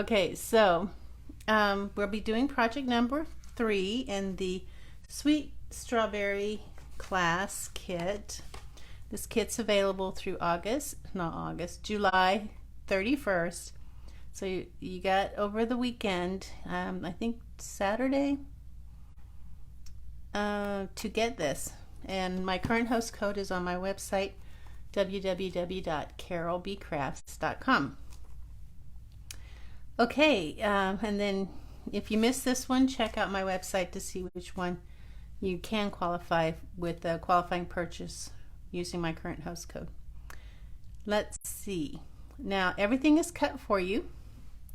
Okay, so we'll be doing project number 3 in the Sweet Strawberry class kit. This kit's available through July 31st. So you got over the weekend, I think Saturday, to get this. And my current host code is on my website, www.carolbcrafts.com. Okay, and then if you missed this one, check out my website to see which one you can qualify with a qualifying purchase using my current host code. Let's see. Now everything is cut for you.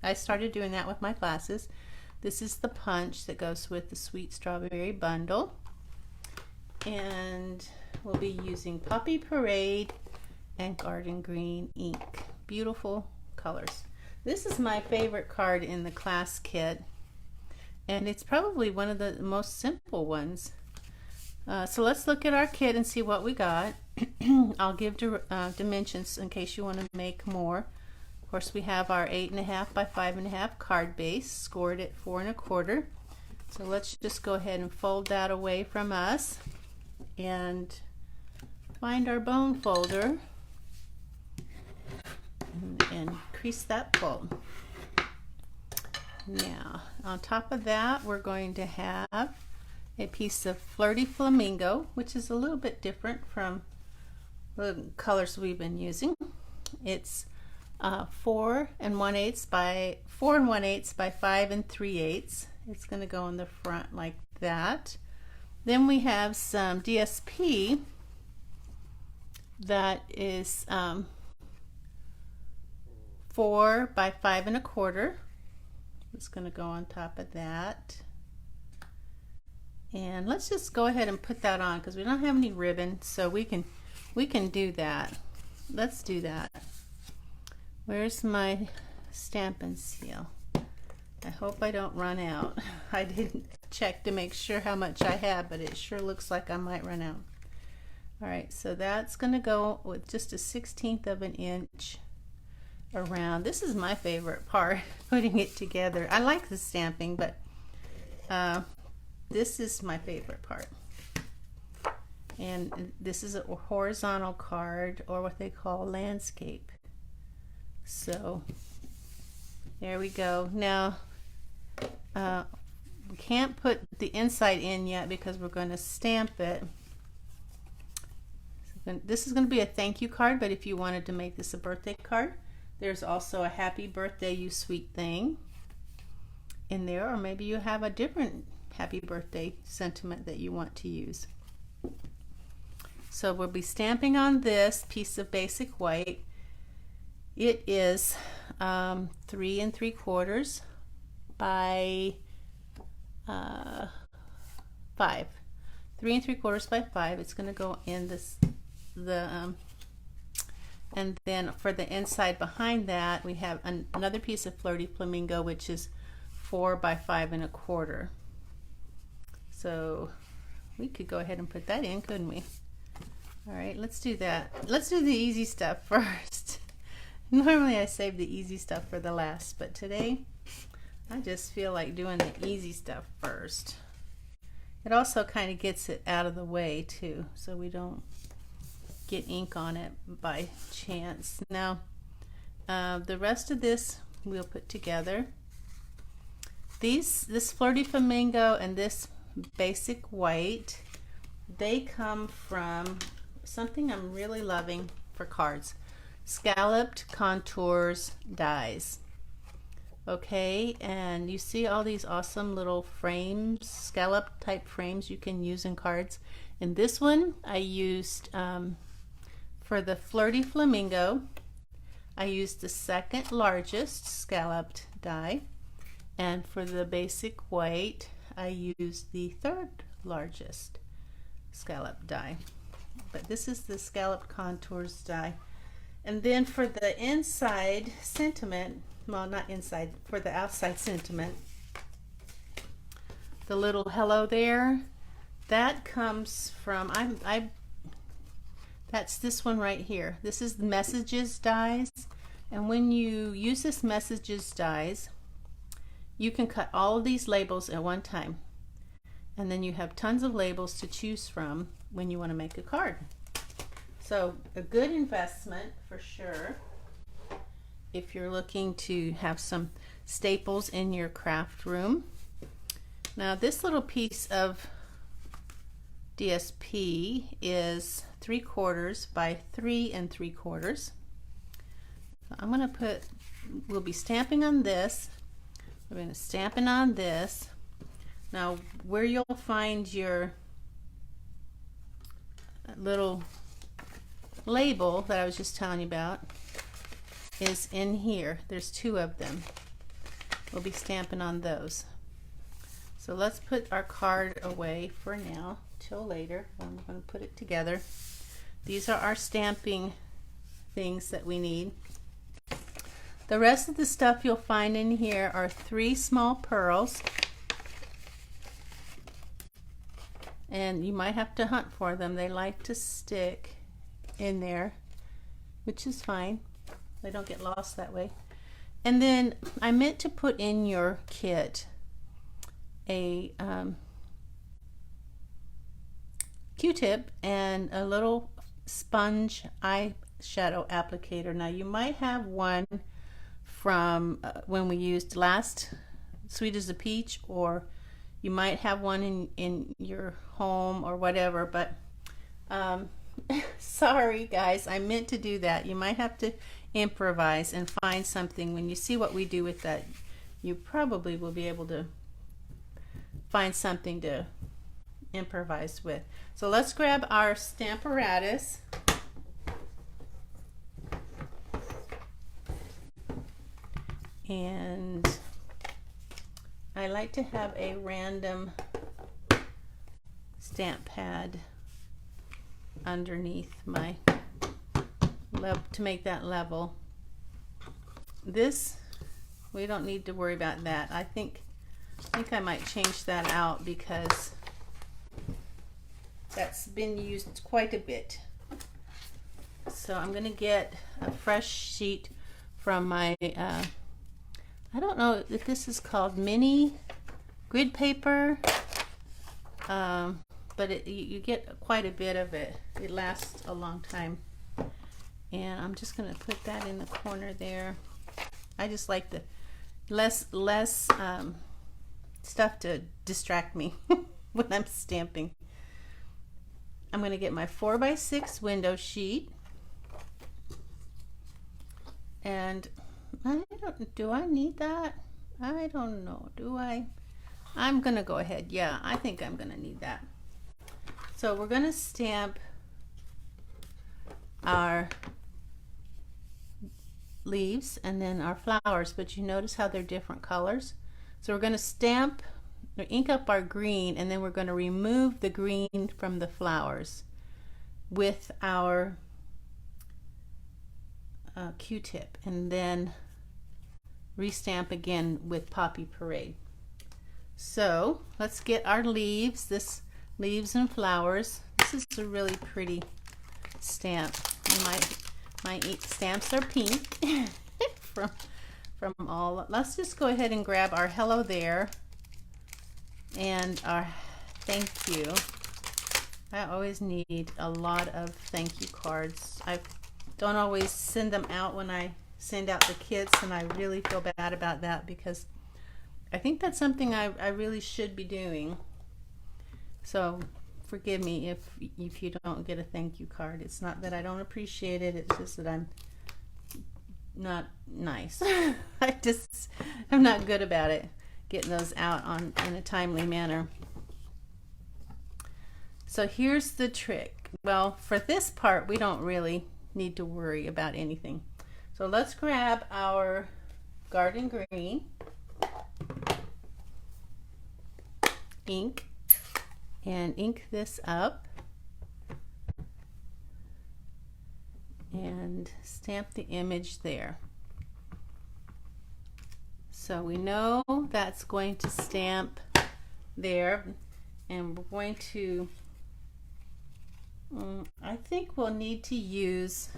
I started doing that with my glasses. This is the punch that goes with the Sweet Strawberry bundle. And we'll be using Poppy Parade and Garden Green ink. Beautiful colors. This is my favorite card in the class kit, and it's probably one of the most simple ones. So let's look at our kit and see what we got. I'll give dimensions in case you want to make more. Of course, we have our 8.5 by 5.5 card base, scored at 4 1/4. So let's just go ahead and fold that away from us and find our bone folder and crease that fold. Now on top of that, we're going to have a piece of Flirty Flamingo, which is a little bit different from the colors we've been using. It's 4 1/8 by 5 3/8. It's going to go in the front like that. Then we have some DSP that is 4 by 5 1/4. It's going to go on top of that. And let's just go ahead and put that on because we don't have any ribbon, so we can do that. Let's do that. Where's my Stampin' seal? I hope I don't run out. I didn't check to make sure how much I had, but it sure looks like I might run out. All right, so that's going to go with just a 1/16 of an inch around. This is my favorite part, putting it together. I like the stamping, but this is my favorite part. And this is a horizontal card, or what they call landscape. So there we go. Now we can't put the inside in yet because we're going to stamp it. This is going to be a thank you card, but if you wanted to make this a birthday card, there's also a happy birthday you sweet thing in there, or maybe you have a different happy birthday sentiment that you want to use. So we'll be stamping on this piece of basic white. It is 3 3/4 by 5. 3 3/4 by 5. It's going to go in this and then for the inside behind that, we have another piece of Flirty Flamingo, which is 4 by 5 1/4. So we could go ahead and put that in, couldn't we? All right, let's do that. Let's do the easy stuff first. Normally I save the easy stuff for the last, but today I just feel like doing the easy stuff first. It also kind of gets it out of the way too, so we don't get ink on it by chance. Now the rest of this we'll put together. This Flirty Flamingo and this basic white, they come from something I'm really loving for cards, Scalloped Contours dies. Okay, and you see all these awesome little frames, scallop type frames you can use in cards. In this one I used for the Flirty Flamingo, I used the second largest scalloped die, and for the basic white I used the third largest scalloped die. But this is the Scalloped Contours die. And then for the inside sentiment, well, not inside, for the outside sentiment, the little hello there, that comes from, that's this one right here. This is the Messages dies, and when you use this Messages dies, you can cut all of these labels at one time, and then you have tons of labels to choose from when you want to make a card. So a good investment for sure if you're looking to have some staples in your craft room. Now this little piece of DSP is 3/4 by 3 3/4. So I'm going to put, we'll be stamping on this. We're going to stamping on this. Now where you'll find your little label that I was just telling you about is in here. There's 2 of them. We'll be stamping on those. So let's put our card away for now till later when we're going to put it together. These are our stamping things that we need. The rest of the stuff you'll find in here are 3 small pearls, and you might have to hunt for them. They like to stick in there, which is fine. They don't get lost that way. And then I meant to put in your kit a Q-tip and a little sponge eyeshadow applicator. Now you might have one from when we used last Sweet as a Peach, or you might have one in your home or whatever, but sorry guys, I meant to do that. You might have to improvise and find something. When you see what we do with that, you probably will be able to find something to improvise with. So let's grab our Stamparatus. And I like to have a random stamp pad underneath my to make that level. This, we don't need to worry about that. I think I might change that out because that's been used quite a bit. So I'm going to get a fresh sheet from my I don't know if this is called mini grid paper, but you get quite a bit of it. It lasts a long time. And I'm just going to put that in the corner there. I just like the less stuff to distract me when I'm stamping. I'm going to get my 4x6 window sheet, and do I need that? I don't know. Do I? I'm going to go ahead. Yeah, I think I'm going to need that. So we're going to stamp our leaves and then our flowers, but you notice how they're different colors. So we're going to stamp or ink up our green, and then we're going to remove the green from the flowers with our Q-tip, and then restamp again with Poppy Parade. So let's get our leaves. This leaves and flowers. This is a really pretty stamp. My stamps are pink from all. Let's just go ahead and grab our hello there and our thank you. I always need a lot of thank you cards. I don't always send them out when I send out the kits, and I really feel bad about that because I think that's something I really should be doing. So forgive me if you don't get a thank you card. It's not that I don't appreciate it, it's just that I'm not nice. I'm not good about it, getting those out in a timely manner. So here's the trick. Well, for this part we don't really need to worry about anything. So let's grab our garden green ink and ink this up and stamp the image there. So we know that's going to stamp there, and we're going to I think we'll need to use,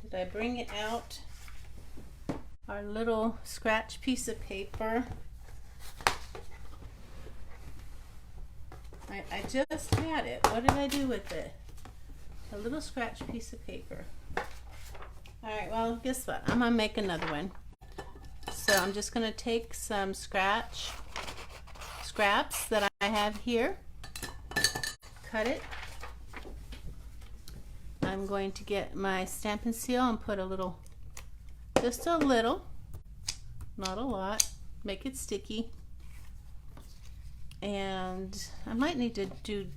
did I bring it out? our little scratch piece of paper. I just had it. What did I do with it? A little scratch piece of paper. Alright, well, guess what? I'm going to make another one. So I'm just going to take some scraps that I have here. Cut it. I'm going to get my Stampin' Seal and put a little, just a little, not a lot, make it sticky. And I might need to do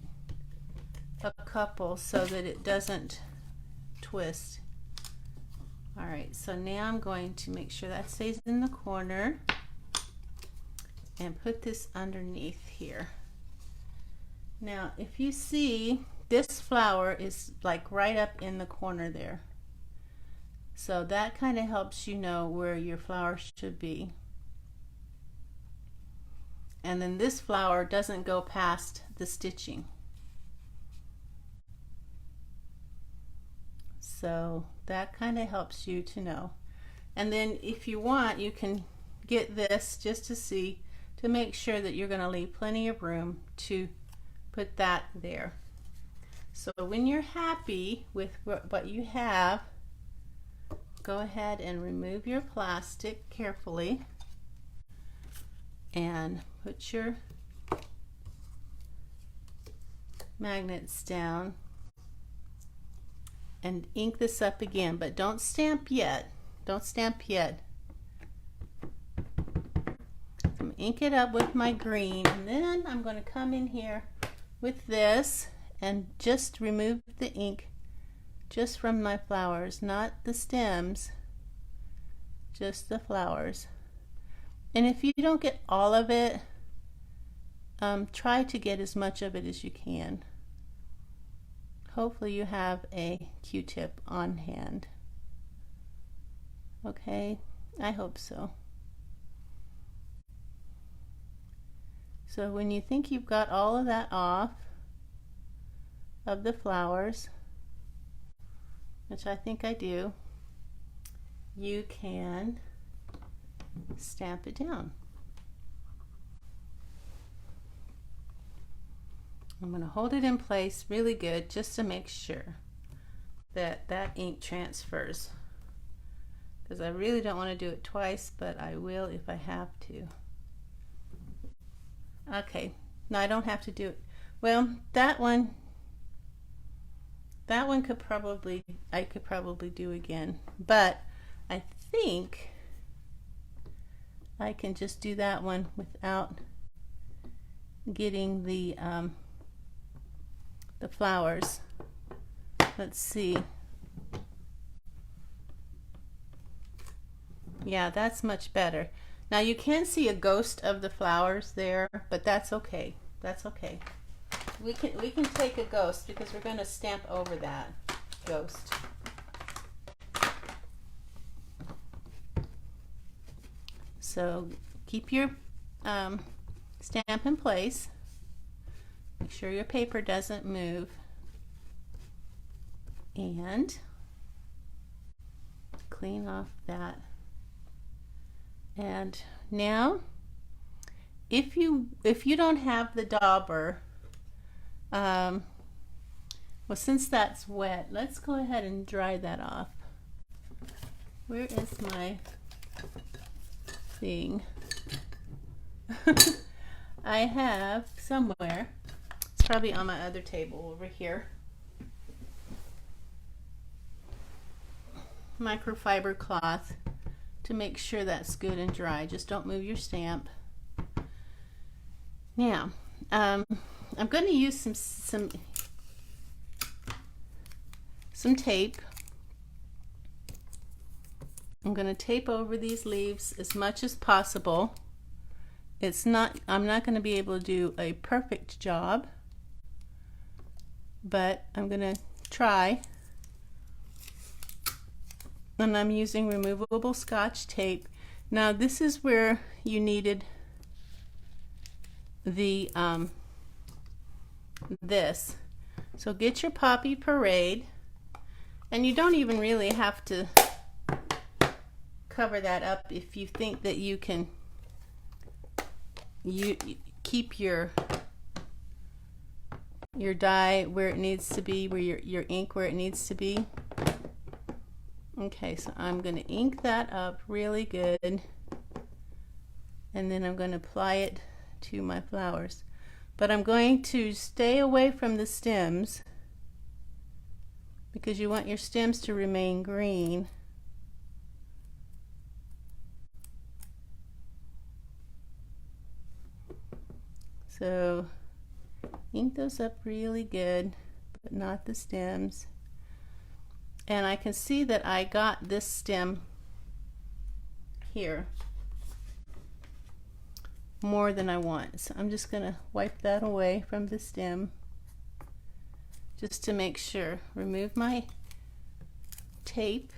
a couple so that it doesn't twist. Alright, so now I'm going to make sure that stays in the corner and put this underneath here. Now, if you see, this flower is like right up in the corner there. So that kind of helps you know where your flower should be. And then this flower doesn't go past the stitching. So that kind of helps you to know. And then if you want, you can get this just to see, to make sure that you're going to leave plenty of room to put that there. So when you're happy with what you have, go ahead and remove your plastic carefully and put your magnets down and ink this up again, but don't stamp yet. Don't stamp yet. I'm going to ink it up with my green, and then I'm going to come in here with this and just remove the ink just from my flowers, not the stems, just the flowers. And if you don't get all of it, try to get as much of it as you can. Hopefully you have a Q-tip on hand. Okay, I hope so. So when you think you've got all of that off of the flowers, which I think I do, you can stamp it down. I'm going to hold it in place really good just to make sure that that ink transfers, because I really don't want to do it twice, but I will if I have to. Okay, no, I don't have to do it. Well, that one could probably, I could probably do again, but I think I can just do that one without getting the flowers. Let's see. Yeah, that's much better. Now you can see a ghost of the flowers there, but that's okay. That's okay. We can take a ghost because we're going to stamp over that ghost. So keep your stamp in place. Make sure your paper doesn't move. And clean off that. And now, if you don't have the dauber, well, since that's wet, let's go ahead and dry that off. Where is my thing? I have somewhere. It's probably on my other table over here. Microfiber cloth to make sure that's good and dry. Just don't move your stamp. Now, I'm going to use some tape. I'm going to tape over these leaves as much as possible. I'm not going to be able to do a perfect job, but I'm going to try. And I'm using removable Scotch tape. Now this is where you needed the this. So get your Poppy Parade, and you don't even really have to cover that up if you think that you can keep your dye where it needs to be, where your ink where it needs to be. Okay, so I'm going to ink that up really good, and then I'm going to apply it to my flowers. But I'm going to stay away from the stems because you want your stems to remain green. So ink those up really good, but not the stems. And I can see that I got this stem here more than I want. So I'm just going to wipe that away from the stem just to make sure. Remove my tape.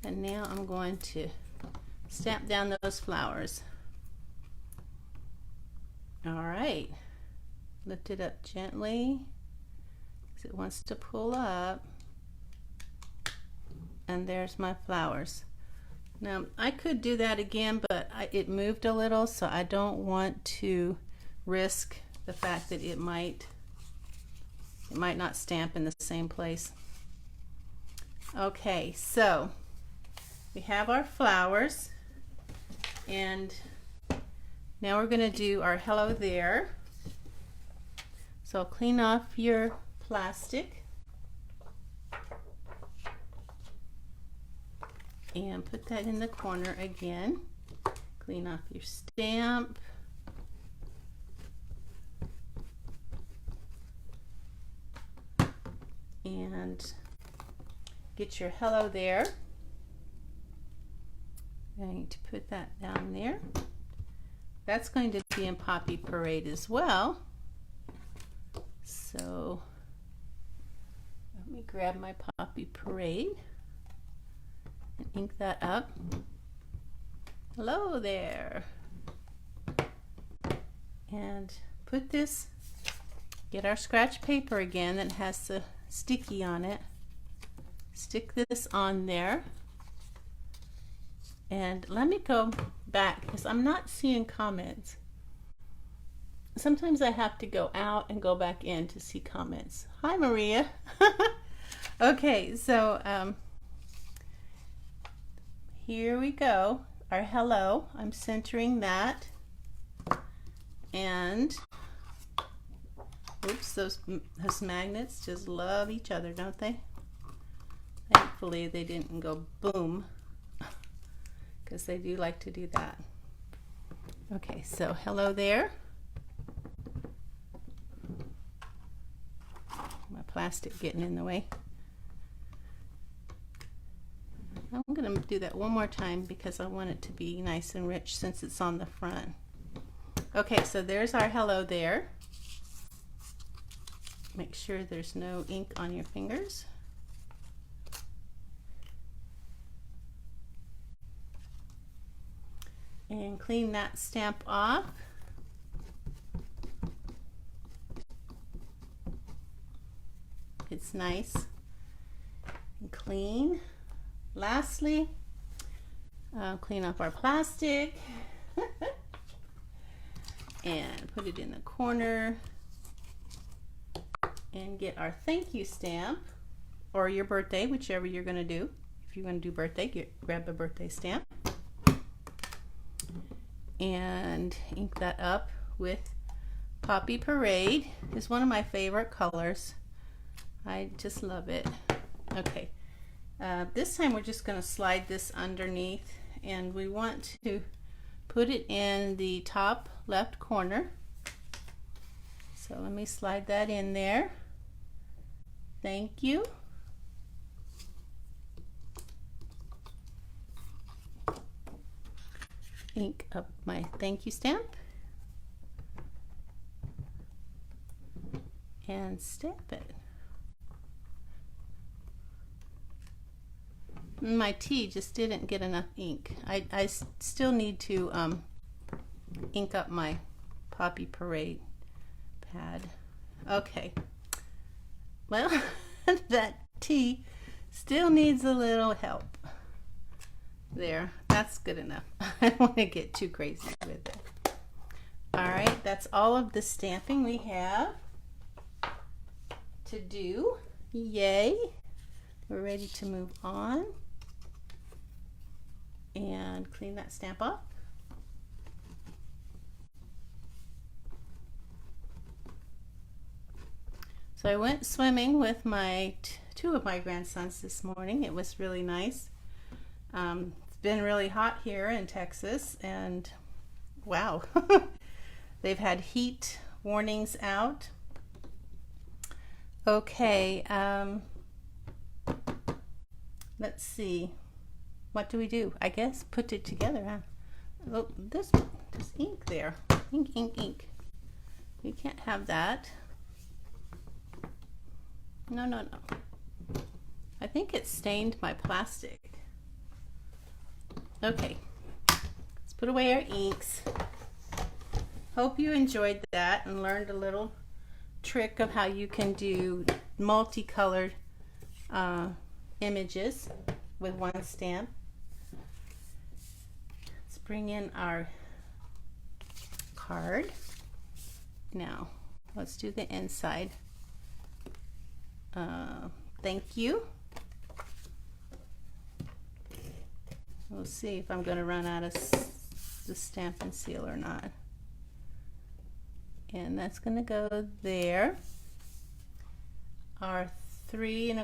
And now I'm going to stamp down those flowers. All right. Lift it up gently because it wants to pull up. And there's my flowers. Now I could do that again, but it moved a little, so I don't want to risk the fact that it might not stamp in the same place. Okay, so we have our flowers, and now we're going to do our hello there. So clean off your plastic and put that in the corner again. Clean off your stamp. And get your hello there. I need to put that down there. That's going to be in Poppy Parade as well. So let me grab my Poppy Parade and ink that up. Hello there. And put this, get our scratch paper again that has the sticky on it. Stick this on there. And let me go back because I'm not seeing comments. Sometimes I have to go out and go back in to see comments. Hi, Maria. Okay, so here we go. Our hello. I'm centering that. And oops, those magnets just love each other, don't they? Thankfully, they didn't go boom, because they do like to do that. Okay, so hello there. My plastic getting in the way. I'm going to do that one more time because I want it to be nice and rich since it's on the front. Okay, so there's our hello there. Make sure there's no ink on your fingers. And clean that stamp off. It's nice and clean. Lastly, clean off our plastic and put it in the corner and get our thank you stamp, or your birthday, whichever you're going to do. If you're going to do birthday, grab a birthday stamp and ink that up with Poppy Parade. It's one of my favorite colors. I just love it. Okay, this time we're just going to slide this underneath, and we want to put it in the top left corner. So let me slide that in there. Thank you. Ink up my thank you stamp and stamp it. My T just didn't get enough ink. I still need to ink up my Poppy Parade pad. Okay. Well, that T still needs a little help. There, that's good enough. I don't want to get too crazy with it. All right, that's all of the stamping we have to do. Yay. We're ready to move on and clean that stamp off. So I went swimming with my two of my grandsons this morning. It was really nice. It's been really hot here in Texas, and wow, they've had heat warnings out. Okay, let's see. What do we do? I guess put it together, huh? Oh, there's ink there. Ink, ink, ink. You can't have that. No, no, no. I think it stained my plastic. Okay, let's put away our inks. Hope you enjoyed that and learned a little trick of how you can do multicolored images with one stamp. Let's bring in our card. Now, let's do the inside. Thank you. We'll see if I'm going to run out of the Stampin' seal or not. And that's going to go there. Our 3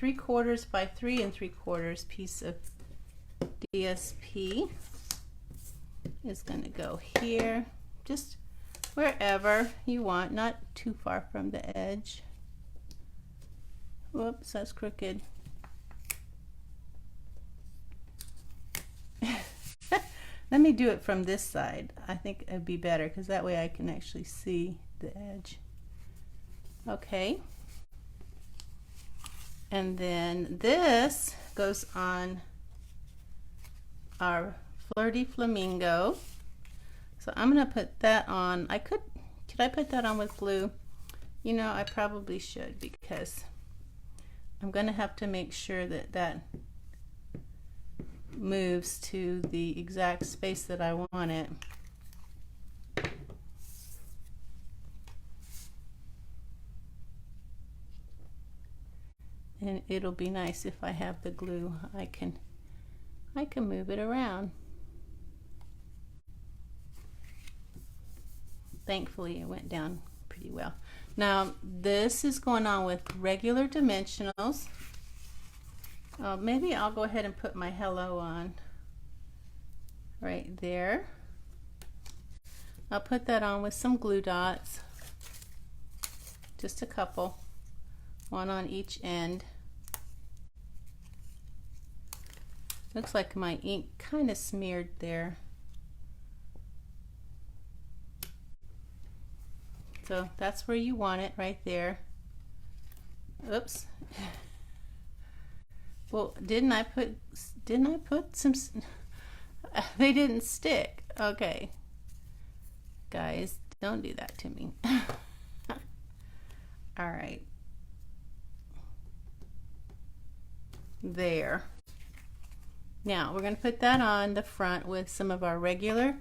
3/4 by 3 3/4 piece of DSP is going to go here, just wherever you want, not too far from the edge. Whoops, that's crooked. Let me do it from this side. I think it'd be better because that way I can actually see the edge. Okay. And then this goes on our Flirty Flamingo. So I'm gonna put that on. Could I put that on with glue? You know, I probably should, because I'm gonna have to make sure that that moves to the exact space that I want it. And it'll be nice if I have the glue. I can move it around. Thankfully it went down pretty well. Now this is going on with regular dimensionals. Maybe I'll go ahead and put my hello on right there. I'll put that on with some glue dots, just a couple, one on each end. Looks like my ink kind of smeared there. So that's where you want it, right there. Oops. Well, didn't I put some, they didn't stick. Okay. Guys, don't do that to me. All right. There. Now, we're going to put that on the front with some of our regular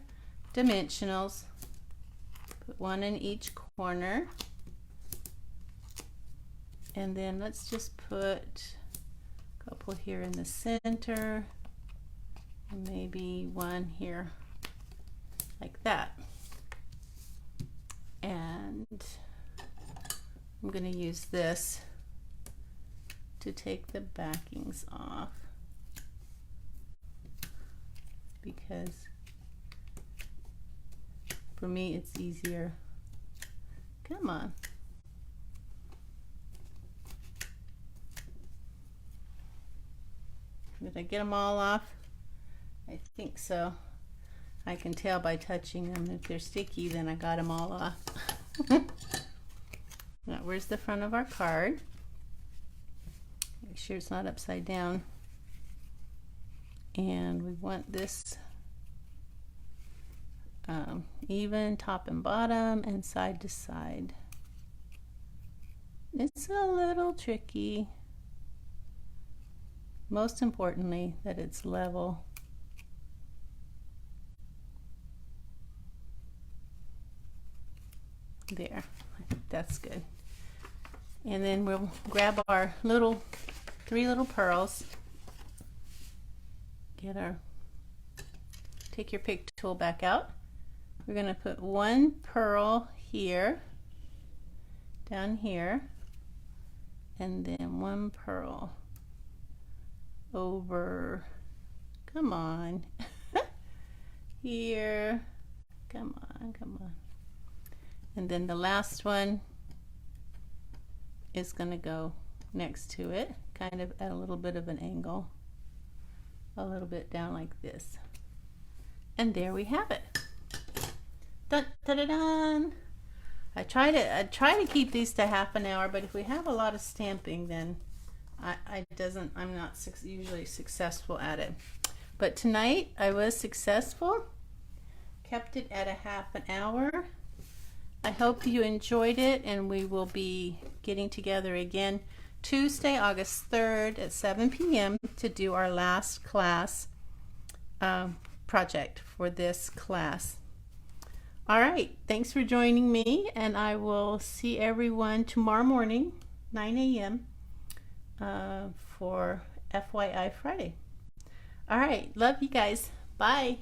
dimensionals. Put one in each corner. And then let's just put couple here in the center, and maybe one here like that. And I'm going to use this to take the backings off, because for me it's easier. Come on. Did I get them all off? I think so. I can tell by touching them. If they're sticky, then I got them all off. Now, where's the front of our card? Make sure it's not upside down. And we want this even top and bottom and side to side. It's a little tricky. Most importantly, that it's level. There, that's good. And then we'll grab our three little pearls. Take your pick tool back out. We're going to put one pearl here, down here, and then one pearl over, come on, here, come on. And then the last one is going to go next to it, kind of at a little bit of an angle, a little bit down like this. And there we have it. Dun, dun, dun, dun. I try to keep these to half an hour, but if we have a lot of stamping, then I'm not usually successful at it. But tonight I was successful, kept it at a half an hour. I hope you enjoyed it, and we will be getting together again Tuesday, August 3rd at 7 p.m. to do our last class project for this class. All right, thanks for joining me, and I will see everyone tomorrow morning, 9 a.m. For FYI Friday. All right, love you guys. Bye.